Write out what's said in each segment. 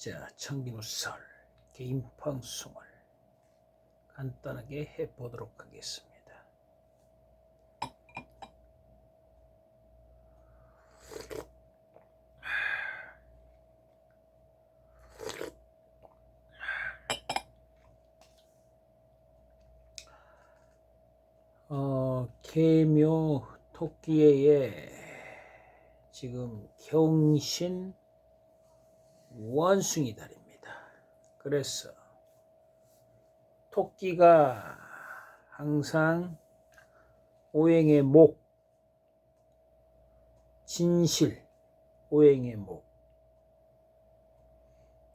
자, 청기누설 개인 방송을 간단하게 해보도록 하겠습니다. 개묘 토끼의 지금 경신 원숭이 달입니다. 그래서 토끼가 항상 오행의 목, 진실, 오행의 목,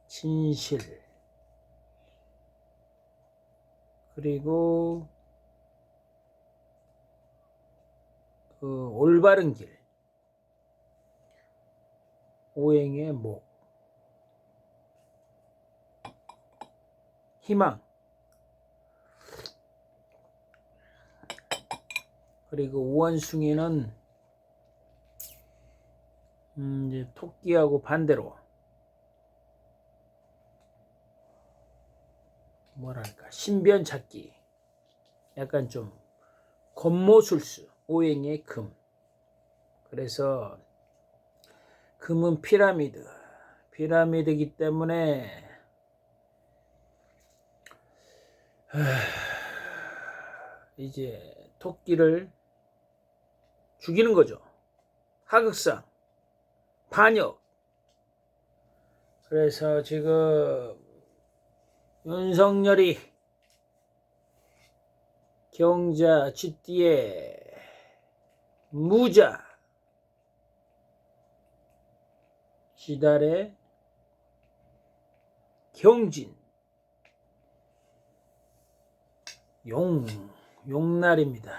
진실, 그리고 올바른 길, 오행의 목, 희망, 그리고 우원숭이는 이제 토끼하고 반대로 뭐랄까 신변 찾기, 약간 좀 겉모술수, 오행의 금. 그래서 금은 피라미드이기 때문에 이제 토끼를 죽이는 거죠. 하극상, 반역. 그래서 지금 윤석열이 경자 쥐띠에 무자, 지달에 경진, 용날입니다.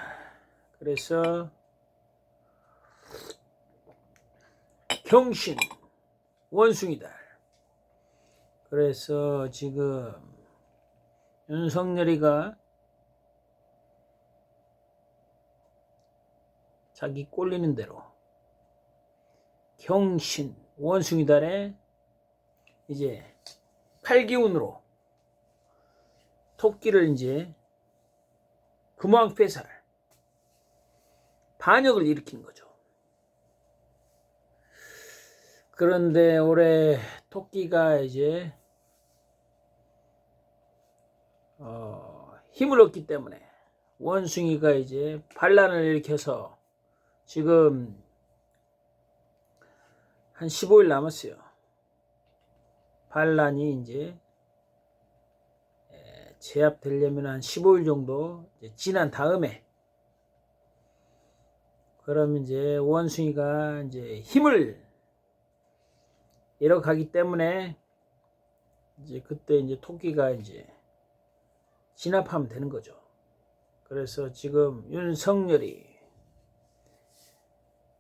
그래서 경신 원숭이달. 그래서 지금 윤석열이가 자기 꼴리는 대로 경신 원숭이달에 이제 팔기운으로 토끼를 이제 금왕패살 반역을 일으킨 거죠. 그런데 올해 토끼가 이제 힘을 얻기 때문에 원숭이가 이제 반란을 일으켜서 지금 한 15일 남았어요. 반란이 이제 제압되려면 한 15일 정도 지난 다음에, 그러면 이제 원숭이가 이제 힘을 잃어가기 때문에 이제 그때 이제 토끼가 이제 진압하면 되는 거죠. 그래서 지금 윤석열이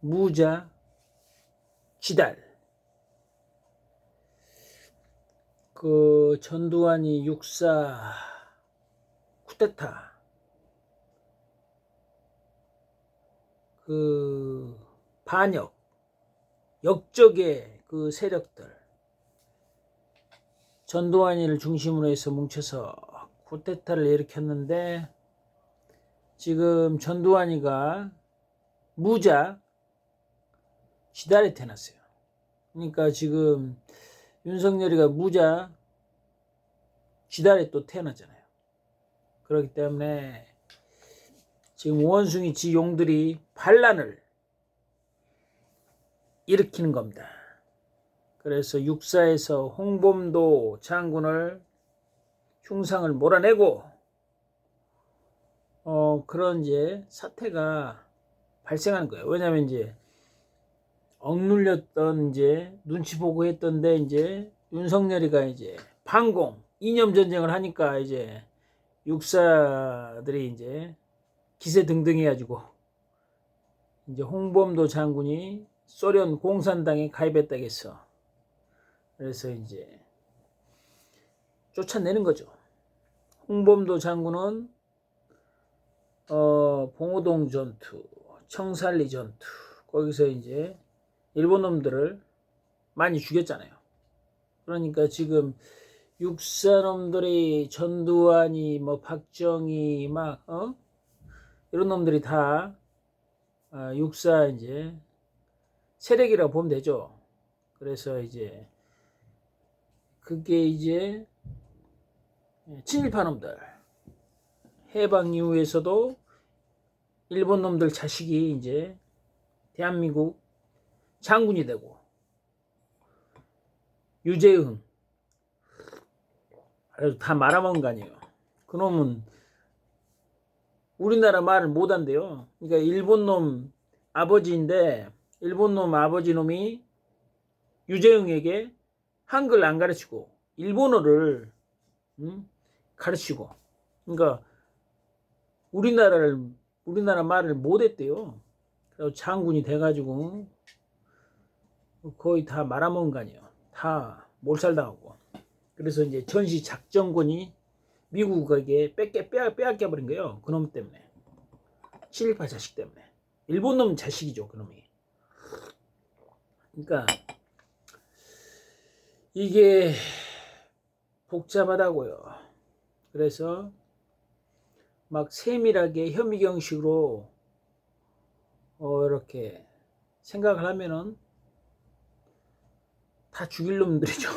무자, 지달, 그 전두환이 육사 쿠데타, 그 반역, 역적의 그 세력들, 전두환이를 중심으로 해서 뭉쳐서 쿠데타를 일으켰는데, 지금 전두환이가 무자, 지달에 태어났어요. 그러니까 지금 윤석열이가 무자, 지달에 또 태어났잖아요. 그렇기 때문에 지금 원숭이 지용들이 반란을 일으키는 겁니다. 그래서 육사에서 홍범도 장군을 흉상을 몰아내고 그런 이제 사태가 발생하는 거예요. 왜냐하면 이제 억눌렸던 이제 눈치 보고 했던데 이제 윤석열이가 이제 반공, 이념 전쟁을 하니까 이제 육사들이 이제 기세등등해가지고 이제 홍범도 장군이 소련 공산당에 가입했다겠어. 그래서 이제 쫓아내는 거죠. 홍범도 장군은 봉오동 전투, 청산리 전투, 거기서 이제 일본 놈들을 많이 죽였잖아요. 그러니까 지금 육사놈들이 전두환이 뭐 박정희 막 이런 놈들이 다 육사 이제 세력이라고 보면 되죠. 그래서 이제 그게 이제 친일파 놈들, 해방 이후에서도 일본 놈들 자식이 이제 대한민국 장군이 되고, 유재흥 다 말아먹은 거 아니에요. 그놈은 우리나라 말을 못한대요. 그러니까 일본 놈 아버지인데, 일본 놈 아버지 놈이 유재흥에게 한글 안 가르치고 일본어를 가르치고, 그러니까 우리나라 말을 못했대요. 그래서 장군이 돼가지고 거의 다 말아먹은 거 아니에요. 다 몰살당하고. 그래서 이제 전시 작전권이 미국에게 빼앗겨 버린 거예요. 그놈 때문에. 친일파 자식 때문에. 일본 놈 자식이죠, 그놈이. 그러니까 이게 복잡하다고요. 그래서 막 세밀하게 현미경식으로 이렇게 생각을 하면은 다 죽일 놈들이죠.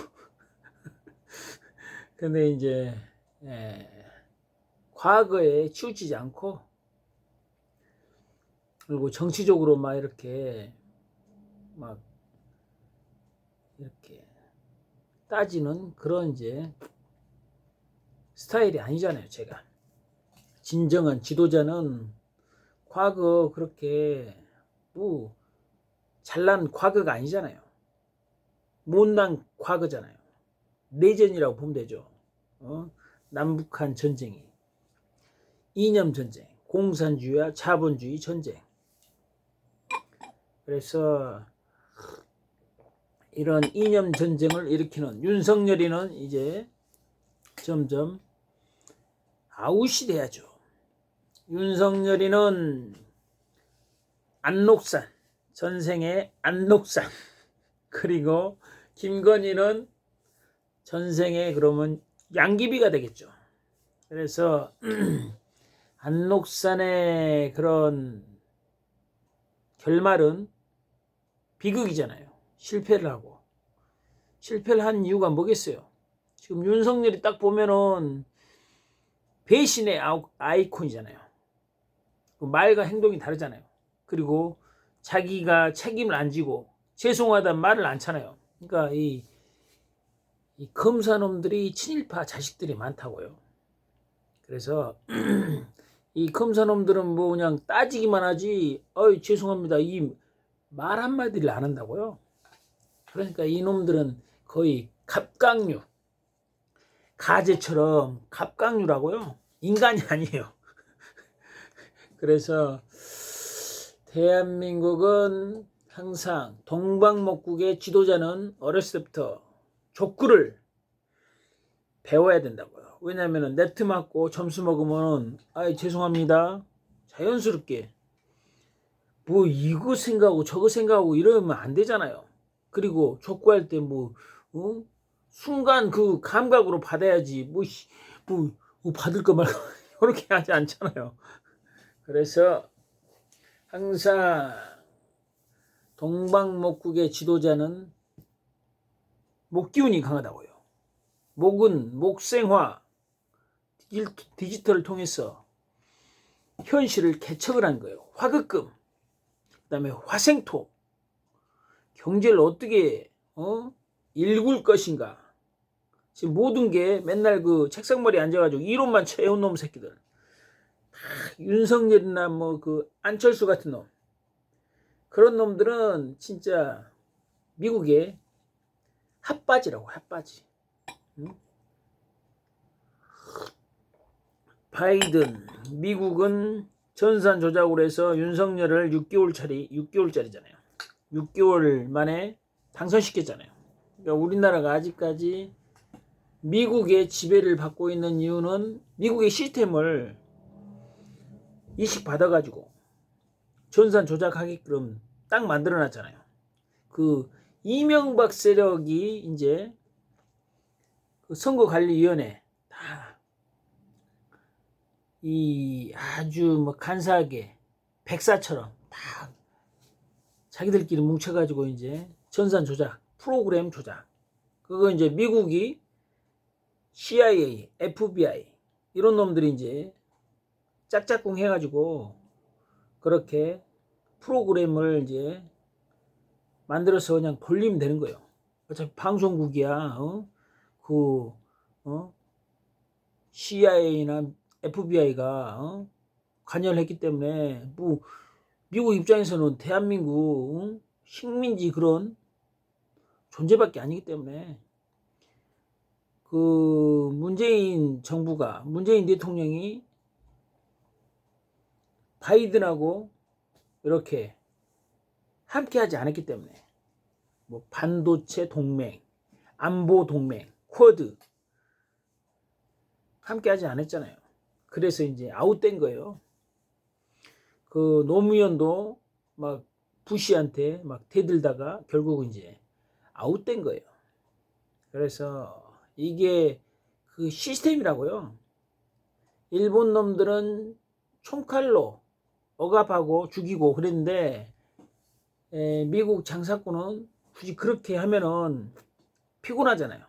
근데 이제 과거에 치우치지 않고, 그리고 정치적으로 막 이렇게 따지는 그런 이제 스타일이 아니잖아요, 제가. 진정한 지도자는 과거 그렇게 뭐 잘난 과거가 아니잖아요. 못난 과거잖아요. 내전이라고 보면 되죠. 남북한 전쟁이, 이념 전쟁, 공산주의와 자본주의 전쟁. 그래서 이런 이념 전쟁을 일으키는 윤석열이는 이제 점점 아웃이 돼야죠. 윤석열이는 안록산, 전생의 안록산. 그리고 김건희는 전생에 그러면 양귀비가 되겠죠. 그래서 안록산의 그런 결말은 비극이잖아요. 실패를 하고. 실패를 한 이유가 뭐겠어요? 지금 윤석열이 딱 보면은 배신의 아이콘이잖아요. 말과 행동이 다르잖아요. 그리고 자기가 책임을 안 지고 죄송하다는 말을 안 차나요. 그러니까 이 검사놈들이 친일파 자식들이 많다고요. 그래서 이 검사놈들은 뭐 그냥 따지기만 하지, 죄송합니다, 이 말 한마디를 안 한다고요. 그러니까 이놈들은 거의 갑각류, 가재처럼 갑각류라고요. 인간이 아니에요. 그래서 대한민국은 항상 동방목국의 지도자는 어렸을 때부터 족구를 배워야 된다고요. 왜냐하면 네트 맞고 점수 먹으면 죄송합니다, 자연스럽게 뭐 이거 생각하고 저거 생각하고 이러면 안 되잖아요. 그리고 족구할 때 순간 그 감각으로 받아야지 뭐 받을 거 말고 이렇게 하지 않잖아요. 그래서 항상 동방목국의 지도자는 목기운이 강하다고요. 목은 목생화, 디지털을 통해서 현실을 개척을 한 거예요. 화극금, 그 다음에 화생토, 경제를 어떻게 일굴 것인가. 지금 모든 게 맨날 그 책상머리에 앉아가지고 이론만 채운 놈 새끼들. 윤석열이나 뭐 그 안철수 같은 놈, 그런 놈들은 진짜 미국의 핫바지라고, 핫바지. 바이든, 미국은 전산 조작으로 해서 윤석열을 6개월짜리잖아요. 6개월 만에 당선시켰잖아요. 그러니까 우리나라가 아직까지 미국의 지배를 받고 있는 이유는 미국의 시스템을 이식받아가지고 전산 조작하게끔 딱 만들어놨잖아요. 그 이명박 세력이 이제 그 선거관리위원회 다 이 아주 뭐 간사하게 백사처럼 다 자기들끼리 뭉쳐가지고 이제 전산 조작, 프로그램 조작. 그거 이제 미국이 CIA, FBI 이런 놈들이 이제 짝짝꿍 해가지고 그렇게 프로그램을 이제 만들어서 그냥 돌리면 되는 거예요. 어차피 방송국이야. CIA나 FBI가 관여를 했기 때문에 뭐 미국 입장에서는 대한민국 식민지 그런 존재밖에 아니기 때문에 그 문재인 정부가 문재인 대통령이 바이든하고 이렇게 함께하지 않았기 때문에 뭐 반도체 동맹, 안보 동맹, 쿼드 함께하지 않았잖아요. 그래서 이제 아웃된 거예요. 그 노무현도 막 부시한테 막 대들다가 결국은 이제 아웃된 거예요. 그래서 이게 그 시스템이라고요. 일본 놈들은 총칼로 억압하고 죽이고 그랬는데 미국 장사꾼은 굳이 그렇게 하면은 피곤하잖아요.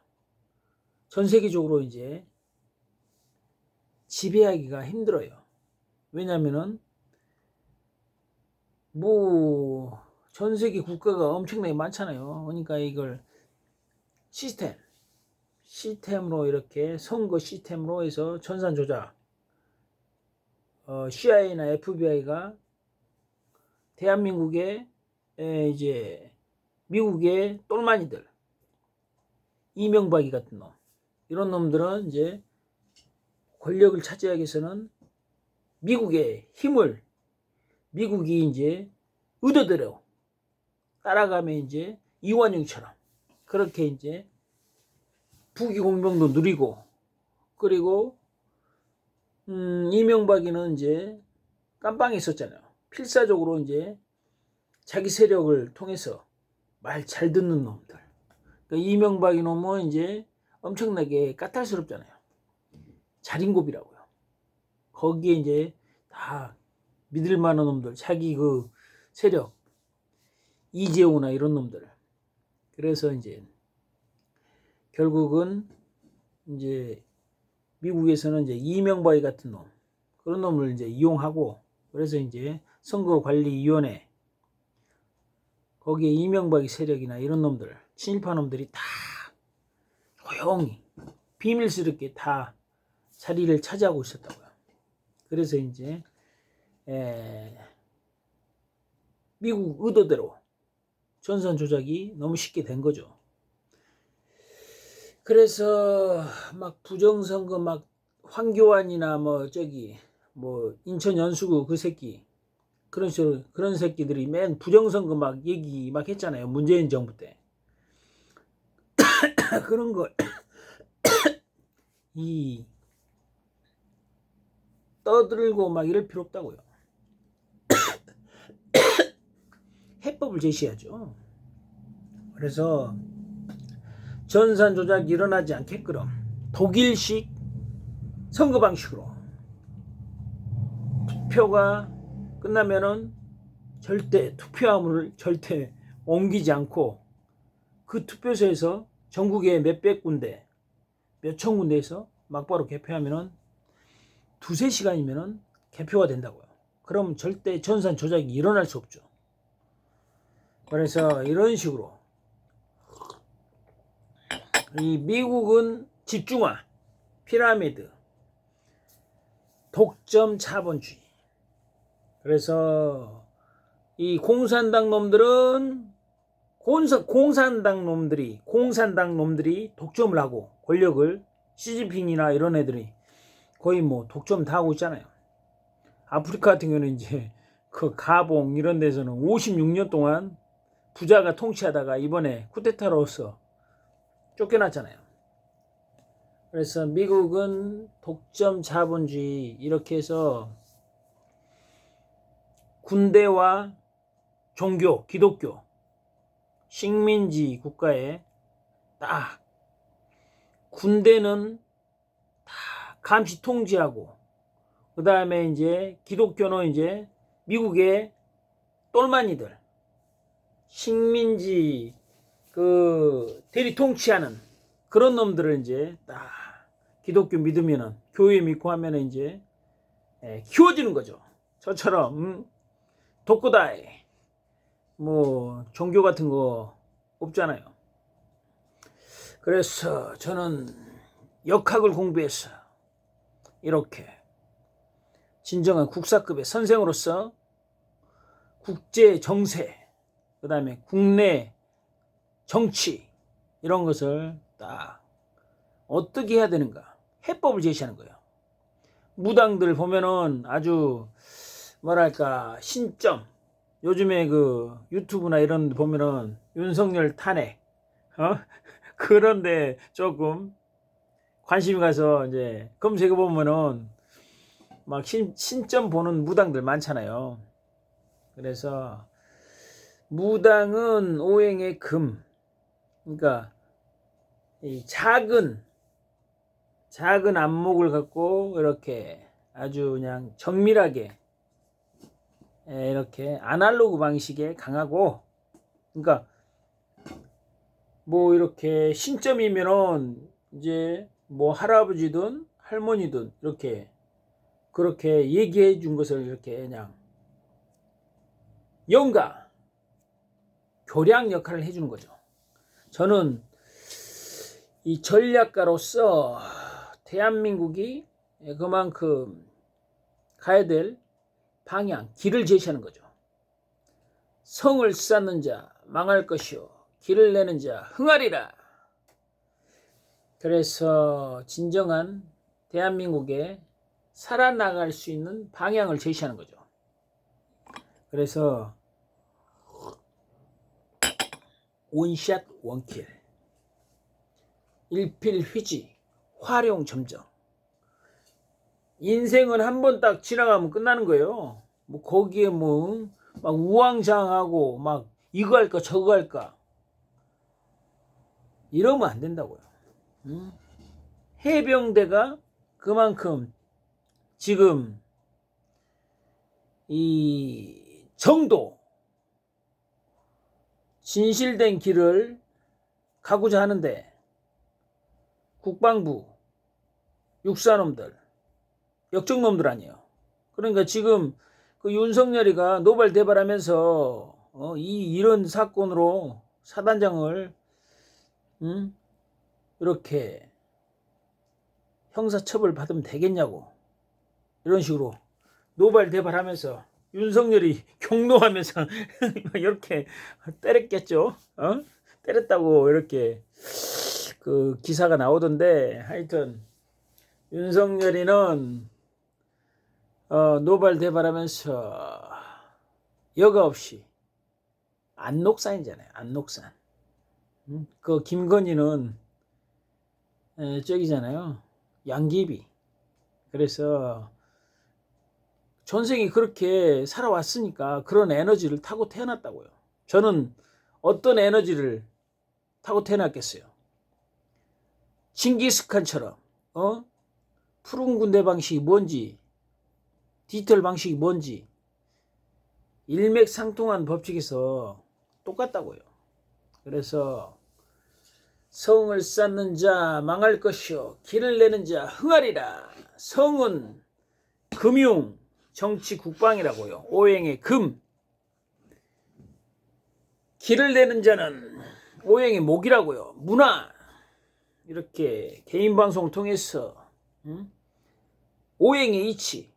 전 세계적으로 이제 지배하기가 힘들어요. 왜냐면은 뭐 전 세계 국가가 엄청나게 많잖아요. 그러니까 이걸 시스템으로 이렇게 선거 시스템으로 해서 전산 조작. CIA나 FBI가 대한민국의 이제 미국의 똘마니들, 이명박이 같은 놈, 이런 놈들은 이제 권력을 차지하기 위해서는 미국의 힘을 미국이 이제 의도대로 따라가면 이제 이완용처럼 그렇게 이제 부귀 공명도 누리고 그리고 이명박이는 이제 깜빵에 있었잖아요. 필사적으로 이제 자기 세력을 통해서 말 잘 듣는 놈들. 그러니까 이명박이 놈은 이제 엄청나게 까탈스럽잖아요. 자린고비라고요. 거기에 이제 다 믿을 만한 놈들, 자기 그 세력, 이재호나 이런 놈들. 그래서 이제 결국은 이제 미국에서는 이제 이명박이 같은 놈, 그런 놈을 이제 이용하고 그래서 이제 선거관리위원회 거기에 이명박이 세력이나 이런 놈들, 친일파 놈들이 다 조용히 비밀스럽게 다 자리를 차지하고 있었다고요. 그래서 이제 미국 의도대로 전산 조작이 너무 쉽게 된 거죠. 그래서 막 부정선거 막 황교안이나 뭐 저기 뭐 인천 연수구 그 새끼 그런 새끼들이 맨 부정선거 막 얘기 막 했잖아요. 문재인 정부 때. 그런 걸 이 떠들고 막 이럴 필요 없다고요. 해법을 제시하죠. 그래서 전산 조작이 일어나지 않게끔 독일식 선거 방식으로 투표가 끝나면은 절대 투표함을 절대 옮기지 않고 그 투표소에서 전국에 몇백 군데 몇천 군데에서 막바로 개표하면은 두세 시간이면은 개표가 된다고요. 그럼 절대 전산 조작이 일어날 수 없죠. 그래서 이런 식으로 이 미국은 집중화, 피라미드, 독점 자본주의. 그래서 이 공산당 놈들은 공산당 놈들이 독점을 하고 권력을 시진핑이나 이런 애들이 거의 뭐 독점 다 하고 있잖아요. 아프리카 같은 경우는 이제 그 가봉 이런 데서는 56년 동안 부자가 통치하다가 이번에 쿠데타로서 쫓겨났잖아요. 그래서 미국은 독점 자본주의 이렇게 해서 군대와 종교, 기독교, 식민지 국가에 딱 군대는 다 감시 통제하고, 그 다음에 이제 기독교는 이제 미국의 똘마니들, 식민지 그 대리 통치하는 그런 놈들을 이제 딱 기독교 믿으면은, 교회 믿고 하면은 이제 키워주는 거죠. 저처럼 독고다이 뭐 종교 같은 거 없잖아요. 그래서 저는 역학을 공부해서 이렇게 진정한 국사급의 선생으로서 국제 정세, 그 다음에 국내 정치, 이런 것을 딱 어떻게 해야 되는가 해법을 제시하는 거예요. 무당들 보면은 아주 뭐랄까 신점, 요즘에 그 유튜브나 이런 데 보면은 윤석열 탄핵 그런데 조금 관심이 가서 이제 검색해 보면은 막 신점 보는 무당들 많잖아요. 그래서 무당은 오행의 금, 그러니까 이 작은 안목을 갖고 이렇게 아주 그냥 정밀하게 이렇게 아날로그 방식에 강하고, 그러니까 뭐 이렇게 신점이면은 이제 뭐 할아버지든 할머니든 이렇게 그렇게 얘기해 준 것을 이렇게 그냥 영가 교량 역할을 해주는 거죠. 저는 이 전략가로서 대한민국이 그만큼 가야 될 방향, 길을 제시하는 거죠. 성을 쌓는 자 망할 것이요, 길을 내는 자 흥하리라. 그래서 진정한 대한민국에 살아나갈 수 있는 방향을 제시하는 거죠. 그래서 원샷 원킬, 일필휘지, 활용점정. 인생은 한 번 딱 지나가면 끝나는 거예요. 뭐 거기에 뭐 막 우왕좌왕하고 막 이거 할까 저거 할까 이러면 안 된다고요. 해병대가 그만큼 지금 이 정도 진실된 길을 가고자 하는데 국방부 육사놈들 역적놈들 아니에요. 그러니까 지금 그 윤석열이가 노발 대발하면서 이런 사건으로 사단장을 이렇게 형사처벌 받으면 되겠냐고, 이런 식으로 노발 대발하면서 윤석열이 경노하면서 이렇게 때렸겠죠. 때렸다고 이렇게 그 기사가 나오던데, 하여튼 윤석열이는 노발 대발하면서 여과 없이 안녹산이잖아요. 안녹산. 그 김건희는 저기잖아요. 양귀비. 그래서 전생이 그렇게 살아왔으니까 그런 에너지를 타고 태어났다고요. 저는 어떤 에너지를 타고 태어났겠어요. 징기스칸처럼 푸른 군대 방식이 뭔지, 디지털 방식이 뭔지 일맥상통한 법칙에서 똑같다고요. 그래서 성을 쌓는 자 망할 것이요, 길을 내는 자 흥하리라. 성은 금융, 정치, 국방이라고요. 오행의 금. 길을 내는 자는 오행의 목이라고요. 문화. 이렇게 개인 방송을 통해서 오행의 이치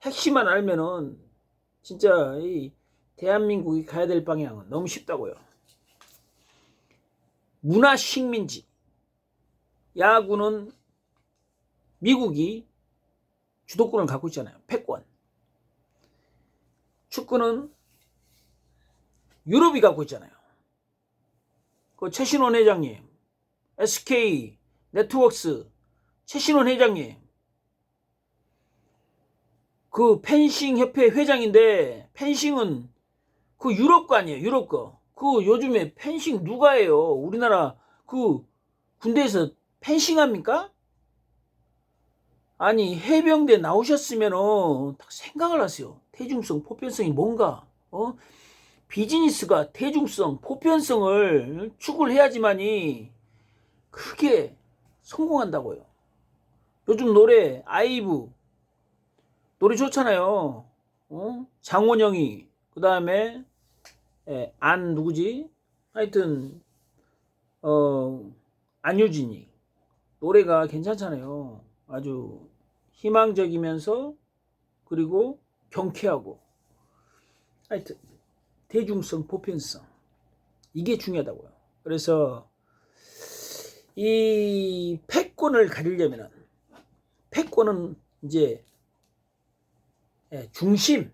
핵심만 알면은 진짜 이 대한민국이 가야 될 방향은 너무 쉽다고요. 문화 식민지. 야구는 미국이 주도권을 갖고 있잖아요. 패권. 축구는 유럽이 갖고 있잖아요. 그 최신원 회장님, SK 네트워크스 최신원 회장님, 그 펜싱 협회 회장인데, 펜싱은 그 유럽 거 아니에요. 유럽 거. 그 요즘에 펜싱 누가 해요? 우리나라 그 군대에서 펜싱합니까? 아니 해병대 나오셨으면은 딱 생각을 하세요. 대중성, 보편성이 뭔가. 비즈니스가 대중성, 보편성을 추구를 해야지만이 크게 성공한다고요. 요즘 노래 아이브 노래 좋잖아요. 장원영이 그 다음에 안 누구지? 하여튼 안유진이 노래가 괜찮잖아요. 아주 희망적이면서 그리고 경쾌하고 하여튼 대중성, 보편성 이게 중요하다고요. 그래서 이 패권을 가지려면은 패권은 이제 중심.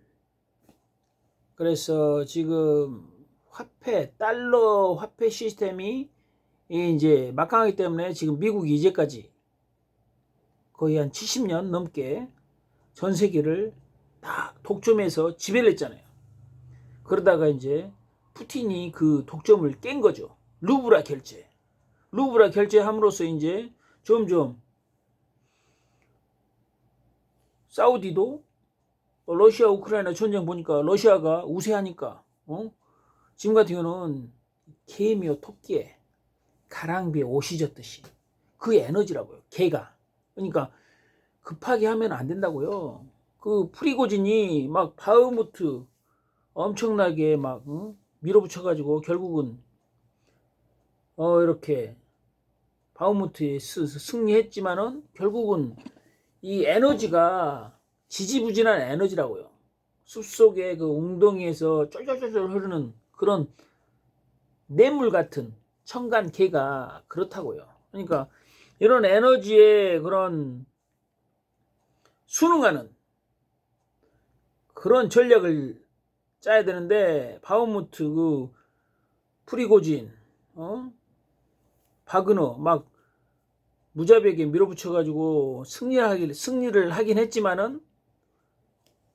그래서 지금 화폐, 달러 화폐 시스템이 이제 막강하기 때문에 지금 미국이 이제까지 거의 한 70년 넘게 전 세계를 다 독점해서 지배를 했잖아요. 그러다가 이제 푸틴이 그 독점을 깬 거죠. 루브라 결제. 루브라 결제함으로써 이제 점점 사우디도 러시아 우크라이나 전쟁 보니까 러시아가 우세하니까 지금 같은 경우는 개미와 토끼에 가랑비에 옷이 젖듯이 그 에너지라고요. 개가. 그러니까 급하게 하면 안 된다고요. 그 프리고진이 막 바흐무트 엄청나게 막 밀어붙여가지고 결국은 이렇게 바흐무트에 승리했지만은 결국은 이 에너지가 지지부진한 에너지라고요. 숲속에 그 웅덩이에서 쫄쫄쫄쫄 흐르는 그런 냇물 같은 청간 개가 그렇다고요. 그러니까 이런 에너지에 그런 순응하는 그런 전략을 짜야 되는데 바흐무트 그 프리고진 바그너 막 무자비하게 밀어붙여가지고 승리를 하긴 했지만은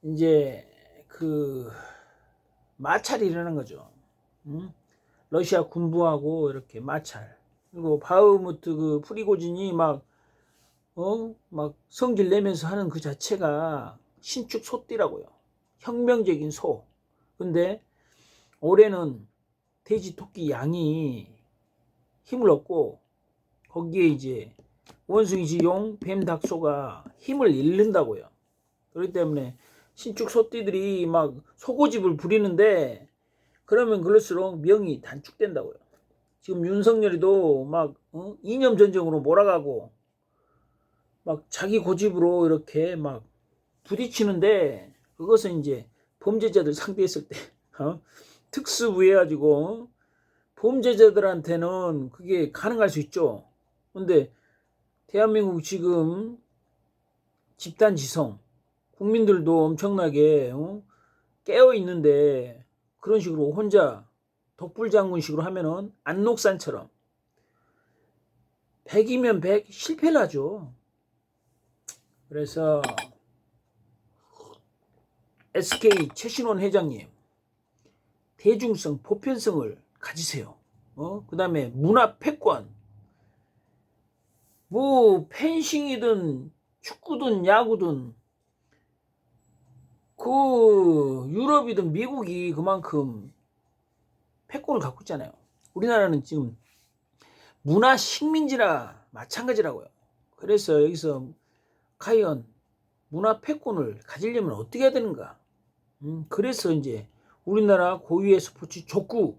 이제 그 마찰이 일어난 거죠. 러시아 군부하고 이렇게 마찰. 그리고 바흐무트 그 프리고진이 막 성질 내면서 하는 그 자체가 신축 소띠라고요. 혁명적인 소. 근데 올해는 돼지, 토끼, 양이 힘을 얻고 거기에 이제 원숭이, 쥐용, 뱀, 닭, 소가 힘을 잃는다고요. 그렇기 때문에 신축 소띠들이 막 소고집을 부리는데 그러면 그럴수록 명이 단축된다고요. 지금 윤석열이도 막 이념 전쟁으로 몰아가고 막 자기 고집으로 이렇게 막 부딪히는데 그것은 이제 범죄자들 상대했을 때 특수부해가지고 범죄자들한테는 그게 가능할 수 있죠. 근데 대한민국 지금 집단지성 국민들도 엄청나게 깨어 있는데 그런 식으로 혼자 독불장군식으로 하면은 안록산처럼 100이면 100 실패를 하죠. 그래서 SK 최신원 회장님 대중성, 보편성을 가지세요. 그 다음에 문화 패권 뭐 펜싱이든 축구든 야구든 그 유럽이든 미국이 그만큼 패권을 갖고 있잖아요. 우리나라는 지금 문화 식민지나 마찬가지라고요. 그래서 여기서 과연 문화 패권을 가지려면 어떻게 해야 되는가? 그래서 이제 우리나라 고유의 스포츠 족구,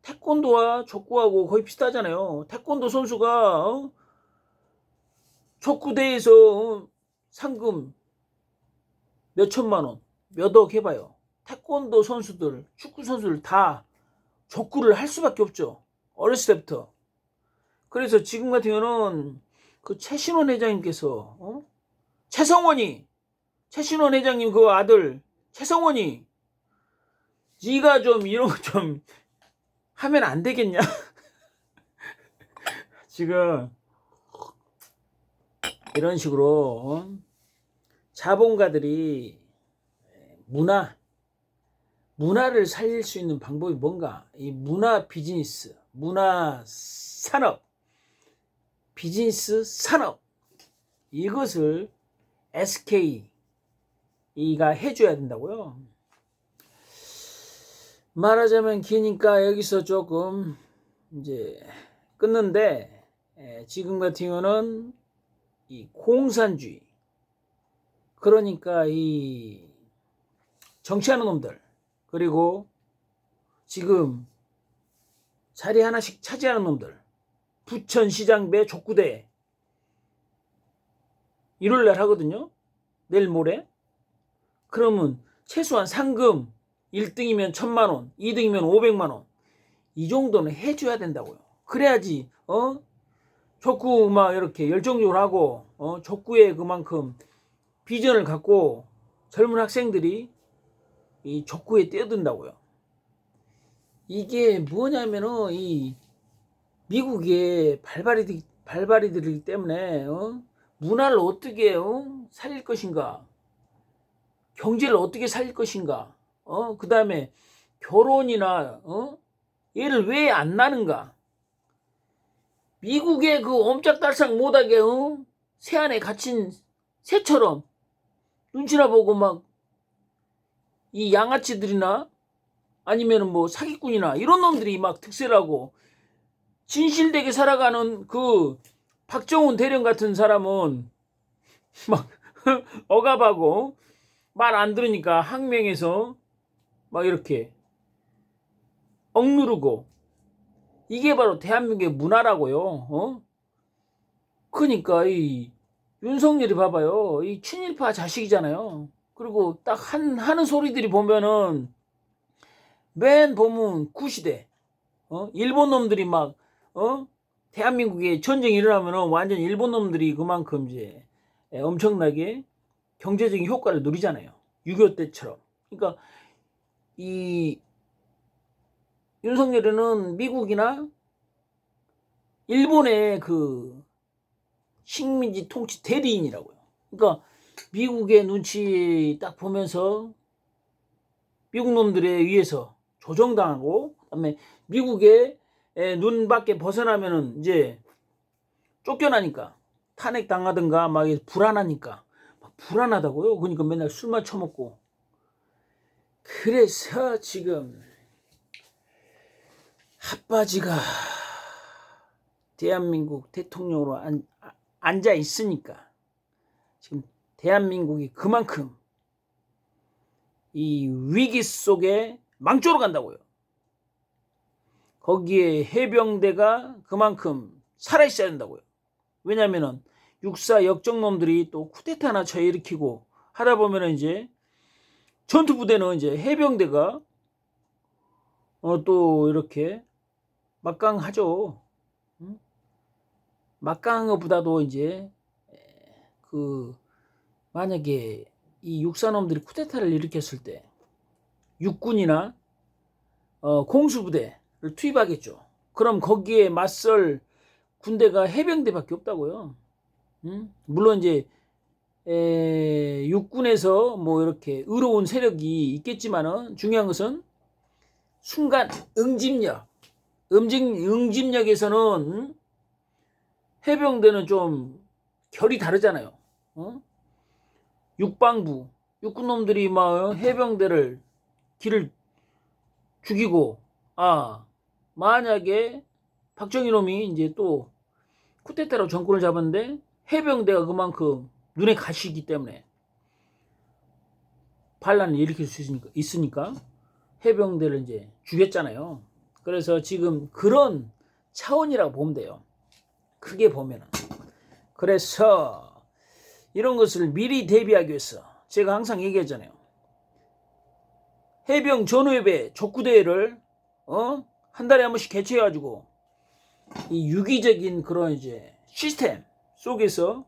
태권도와 족구하고 거의 비슷하잖아요. 태권도 선수가 족구대회에서 상금 몇 천만 원, 몇억 해봐요. 태권도 선수들, 축구 선수들 다 족구를 할 수밖에 없죠. 어렸을 때부터. 그래서 지금 같은 경우는 그 최신원 회장님께서 최신원 회장님 그 아들 최성원이 네가 좀 이런 거 좀 하면 안 되겠냐? 지금 이런 식으로 자본가들이 문화를 살릴 수 있는 방법이 뭔가? 이 문화 비즈니스, 문화 산업, 비즈니스 산업, 이것을 SK가 해줘야 된다고요. 말하자면 기니까 여기서 조금 이제 끊는데, 지금 같은 경우는 이 공산주의, 그러니까 이 정치하는 놈들, 그리고 지금 자리 하나씩 차지하는 놈들, 부천시장배 족구대 1월날 하거든요. 내일 모레. 그러면 최소한 상금 1등이면 1,000만원, 2등이면 500만원, 이 정도는 해줘야 된다고요. 그래야지 족구 막 이렇게 열정적으로 하고 족구에 그만큼 비전을 갖고 젊은 학생들이 이 족구에 뛰어든다고요. 이게 뭐냐면은 이 미국의 발발이들이기 때문에 문화를 어떻게 살릴 것인가, 경제를 어떻게 살릴 것인가, 그 다음에 결혼이나 얘를 왜 안 나는가. 미국의 그 옴짝달싹 못하게 새 안에 갇힌 새처럼 눈치나 보고 막 이 양아치들이나 아니면은 뭐 사기꾼이나 이런 놈들이 막 득세라고, 진실되게 살아가는 그 박정훈 대령 같은 사람은 막 억압하고 말 안 들으니까 항명해서 막 이렇게 억누르고, 이게 바로 대한민국의 문화라고요. 그러니까 이 윤석열이 봐봐요. 이 친일파 자식이잖아요. 그리고 딱 하는 소리들이 보면은 맨 보면 구시대, 일본 놈들이 막 대한민국에 전쟁이 일어나면은 완전 일본 놈들이 그만큼 이제 엄청나게 경제적인 효과를 누리잖아요. 6.25 때처럼. 그러니까 이 윤석열이는 미국이나 일본의 그 식민지 통치 대리인이라고요. 그러니까 미국의 눈치 딱 보면서 미국 놈들에 의해서 조정당하고, 그다음에 미국의 눈 밖에 벗어나면은 이제 쫓겨나니까 탄핵 당하든가 막 불안하니까 막 불안하다고요. 그러니까 맨날 술만 처먹고. 그래서 지금 핫바지가 대한민국 대통령으로 앉아 있으니까 지금 대한민국이 그만큼 이 위기 속에 망조로 간다고요. 거기에 해병대가 그만큼 살아있어야 된다고요. 왜냐면은 육사 역정놈들이 또 쿠데타나 쳐일으키고 하다 보면은 이제 전투부대는 이제 해병대가 또 이렇게 막강하죠. 막강한 것보다도 이제 그 만약에 이 육사놈들이 쿠데타를 일으켰을 때 육군이나 공수부대를 투입하겠죠. 그럼 거기에 맞설 군대가 해병대밖에 없다고요. 물론 이제 육군에서 뭐 이렇게 의로운 세력이 있겠지만은 중요한 것은 순간 응집력에서는 해병대는 좀 결이 다르잖아요. 육방부 육군놈들이 막 해병대를 길을 죽이고, 만약에 박정희 놈이 이제 또 쿠데타로 정권을 잡았는데 해병대가 그만큼 눈에 가시기 때문에 반란을 일으킬 수 있으니까 해병대를 이제 죽였잖아요. 그래서 지금 그런 차원이라고 보면 돼요. 크게 보면은. 그래서 이런 것을 미리 대비하기 위해서 제가 항상 얘기했잖아요. 해병 전후예배 족구대회를 한 달에 한 번씩 개최해가지고 이 유기적인 그런 이제 시스템 속에서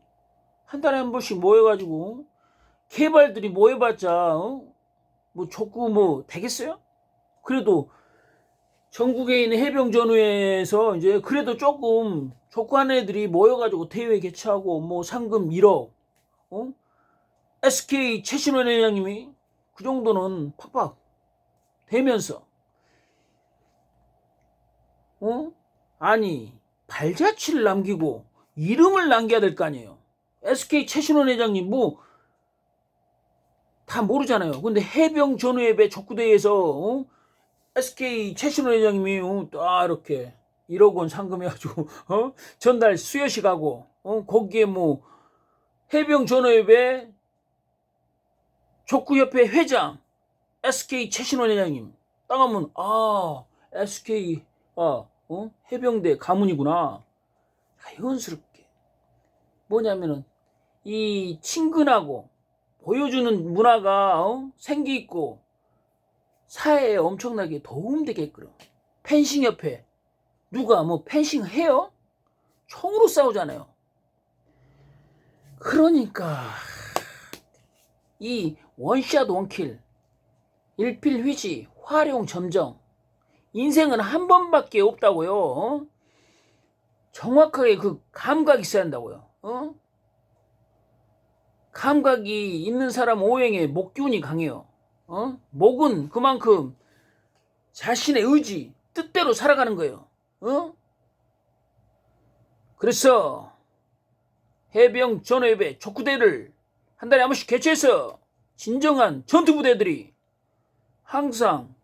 한 달에 한 번씩 모여가지고 개발들이 모여봤자 뭐 족구 뭐 되겠어요? 그래도 전국에 있는 해병 전후에서 이제 그래도 조금 족구하는 애들이 모여가지고 대회 개최하고 뭐 상금 1억, SK 최신원 회장님이 그 정도는 팍팍 되면서 아니 발자취를 남기고 이름을 남겨야 될 거 아니에요. SK 최신원 회장님 뭐 다 모르잖아요. 근데 해병 전후협의 족구대회에서 SK 최신원 회장님이 딱 이렇게 1억 원 상금해가지고 전날 수여식 하고 거기에 뭐 해병 전후협의 족구협회 회장 SK 최신원 회장님 딱 하면 SK 해병대 가문이구나. 자연스럽게 뭐냐면은 이 친근하고 보여주는 문화가 생기 있고 사회에 엄청나게 도움되게끔. 펜싱협회 누가 뭐 펜싱 해요? 총으로 싸우잖아요. 그러니까 이 원샷 원킬 일필휘지 활용 점정 인생은 한 번밖에 없다고요. 정확하게 그 감각이 있어야 한다고요. 감각이 있는 사람 오행에 목기운이 강해요. 목은 그만큼 자신의 의지 뜻대로 살아가는 거예요. 그래서 해병 전후협의 족구대회를 한 달에 한 번씩 개최해서 진정한 전투부대들이 항상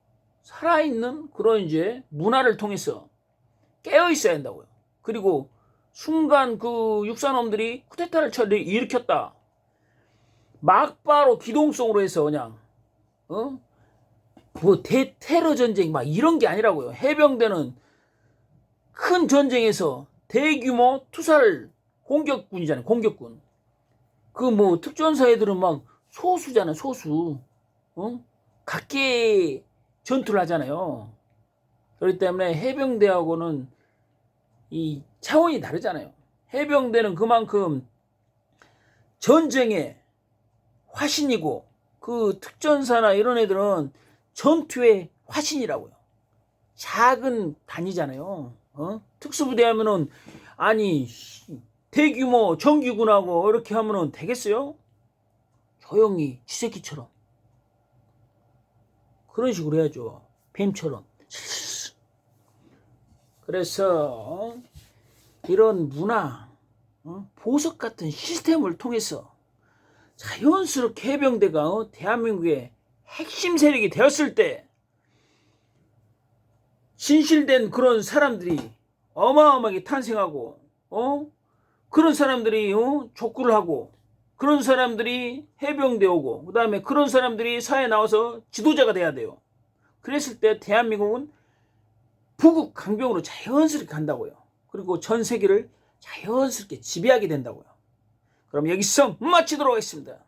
살아있는 그런 이제 문화를 통해서 깨어 있어야 한다고요. 그리고 순간 그 육사놈들이 쿠데타를 일으켰다. 막바로 기동성으로 해서 그냥 뭐 테러 전쟁 막 이런 게 아니라고요. 해병대는 큰 전쟁에서 대규모 투사를 공격군이잖아요. 공격군. 그 뭐 특전사 애들은 막 소수잖아요. 소수. 각계 전투를 하잖아요. 그렇기 때문에 해병대하고는 이 차원이 다르잖아요. 해병대는 그만큼 전쟁의 화신이고 그 특전사나 이런 애들은 전투의 화신이라고요. 작은 단위잖아요. 특수부대 하면은 아니 대규모 정규군하고 이렇게 하면은 되겠어요? 조용히 쥐새끼처럼 그런 식으로 해야죠. 뱀처럼. 그래서 이런 문화 보석 같은 시스템을 통해서 자연스럽게 해병대가 대한민국의 핵심 세력이 되었을 때 진실된 그런 사람들이 어마어마하게 탄생하고 그런 사람들이 족구를 하고 그런 사람들이 해병대 오고 그 다음에 그런 사람들이 사회에 나와서 지도자가 돼야 돼요. 그랬을 때 대한민국은 부국 강병으로 자연스럽게 간다고요. 그리고 전 세계를 자연스럽게 지배하게 된다고요. 그럼 여기서 마치도록 하겠습니다.